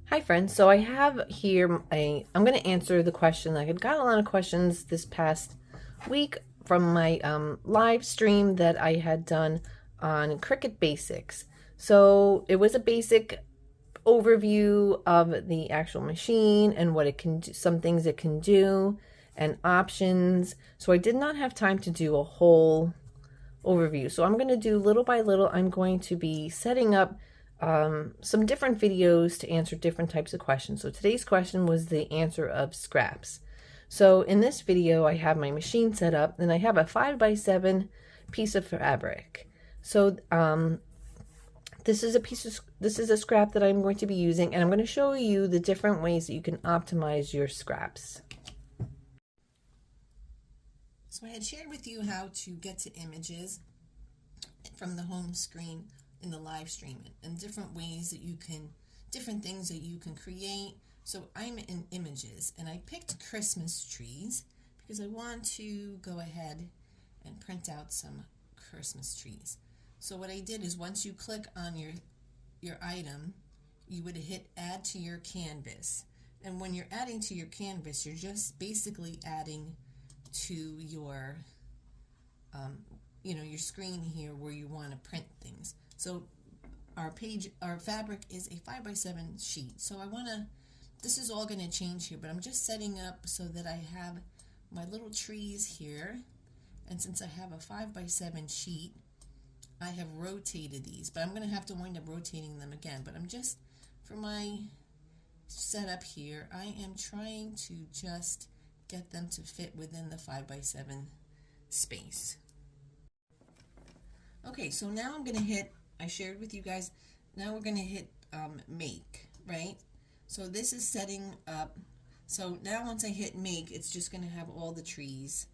Hi friends, so I have here I'm going to answer the question. I had got a lot of questions this past week from my live stream that I had done on Cricut Basics. So it was a basic overview of the actual machine and what it can do, some things it can do and options. So I did not have time to do a whole overview. So I'm going to do little by little. I'm going to be setting up some different videos to answer different types of questions. So today's question was the answer of scraps. So in this video, I have my machine set up and I have a 5x7 piece of fabric. So this is a scrap that I'm going to be using, and I'm going to show you the different ways that you can optimize your scraps. So I had shared with you how to get to images from the home screen in the live stream and different ways that you can, different things that you can create. So I'm in images and I picked Christmas trees because I want to go ahead and print out some Christmas trees. So what I did is once you click on your item, you would hit add to your canvas. And when you're adding to your canvas, you're just basically adding to your your screen here where you want to print things. So our fabric is a 5x7 sheet. So this is all going to change here, but I'm just setting up so that I have my little trees here. And since I have a 5x7 sheet, I have rotated these, but I'm going to have to wind up rotating them again. But I'm just, for my setup here, I am trying to just get them to fit within the 5x7 space. Okay, so now I'm going to hit, I shared with you guys, now we're going to hit make, right? So this is setting up, so now once I hit make, it's just going to have all the trees,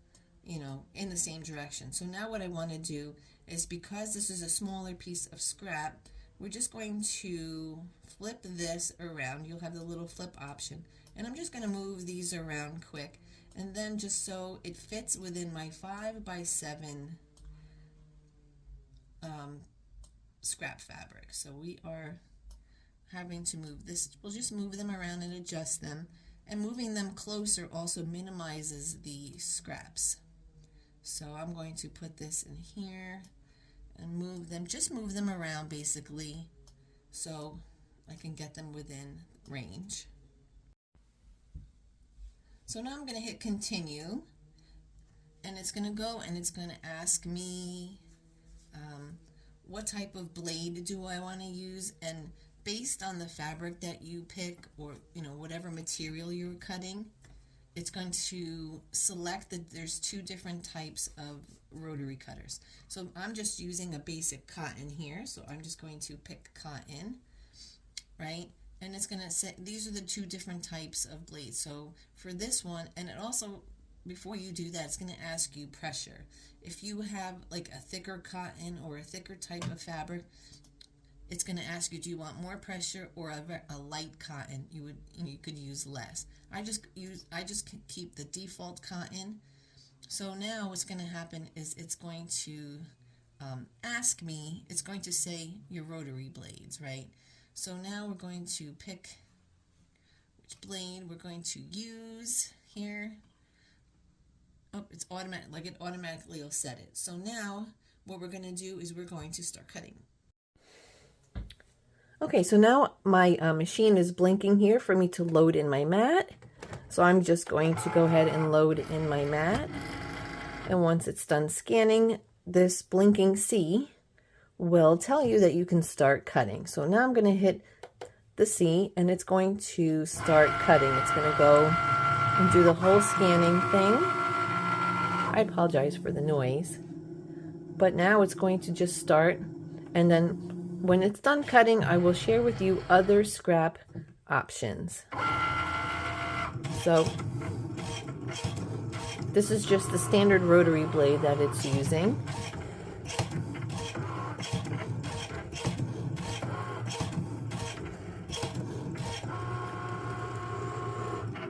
in the same direction. So now what I want to do is, because this is a smaller piece of scrap, we're just going to flip this around. You'll have the little flip option, and I'm just going to move these around quick, and then just so it fits within my 5x7 scrap fabric. So we are having to move this. We'll just move them around and adjust them, and moving them closer also minimizes the scraps. So I'm going to put this in here and move them, just move them around basically so I can get them within range. So now I'm going to hit continue, and it's going to go and it's going to ask me what type of blade do I want to use, and based on the fabric that you pick, or whatever material you're cutting, it's going to select that there's two different types of rotary cutters. So I'm just using a basic cotton here, so I'm just going to pick cotton, right? And it's going to say these are the two different types of blades. So for this one, and it also, before you do that, it's going to ask you pressure. If you have like a thicker cotton or a thicker type of fabric, it's going to ask you, do you want more pressure or a light cotton? You could use less. I just keep the default cotton. So now what's going to happen is it's going to ask me, it's going to say your rotary blades, right? So now we're going to pick which blade we're going to use here. Oh, it's automatic, like it automatically will set it. So now what we're going to do is we're going to start cutting. Okay, so now my machine is blinking here for me to load in my mat. So I'm just going to go ahead and load in my mat. And once it's done scanning, this blinking C will tell you that you can start cutting. So now I'm going to hit the C and it's going to start cutting. It's going to go and do the whole scanning thing. I apologize for the noise. But now it's going to just start, and then when it's done cutting, I will share with you other scrap options. So this is just the standard rotary blade that it's using.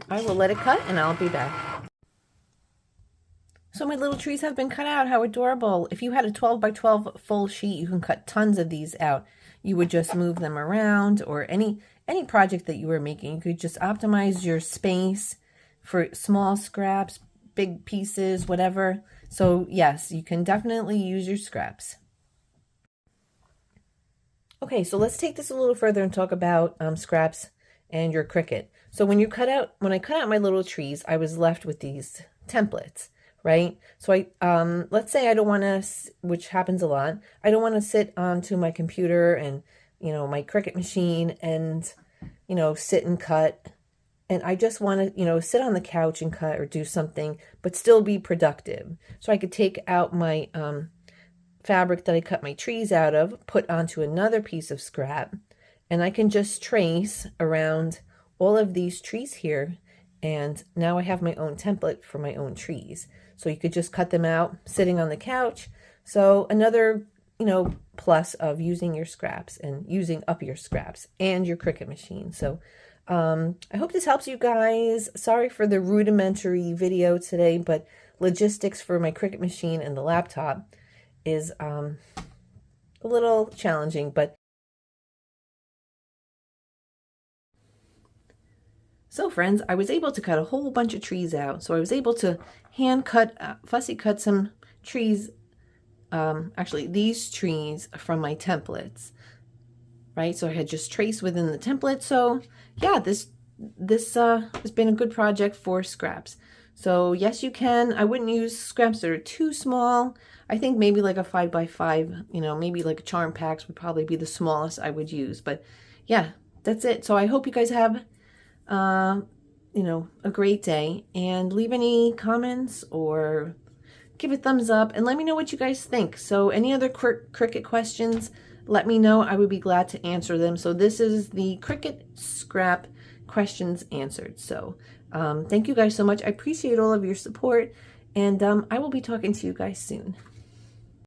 I will let it cut and I'll be back. So my little trees have been cut out. How adorable. If you had a 12 by 12 full sheet, you can cut tons of these out. you would just move them around, or any project that you were making. You could just optimize your space for small scraps, big pieces, whatever. So yes, you can definitely use your scraps. Okay, so let's take this a little further and talk about scraps and your Cricut. So when I cut out my little trees, I was left with these templates, right? So let's say I don't want to, which happens a lot, I don't want to sit onto my computer and, my Cricut machine and, sit and cut. And I just want to, sit on the couch and cut or do something, but still be productive. So I could take out my fabric that I cut my trees out of, put onto another piece of scrap, and I can just trace around all of these trees here. And now I have my own template for my own trees. So you could just cut them out sitting on the couch. So another, plus of using your scraps and using up your scraps and your Cricut machine. So I hope this helps you guys. Sorry for the rudimentary video today, but logistics for my Cricut machine and the laptop is a little challenging, but so friends, I was able to cut a whole bunch of trees out. So I was able to hand cut, fussy cut some trees, actually these trees from my templates, right? So I had just traced within the template. So yeah, this has been a good project for scraps. So yes, you can. I wouldn't use scraps that are too small. I think maybe like a 5x5, maybe like a charm packs would probably be the smallest I would use. But yeah, that's it. So I hope you guys have, a great day, and leave any comments or give a thumbs up and let me know what you guys think. So any other Cricut questions, let me know. I would be glad to answer them. So this is the Cricut scrap questions answered. So thank you guys so much. I appreciate all of your support, and I will be talking to you guys soon.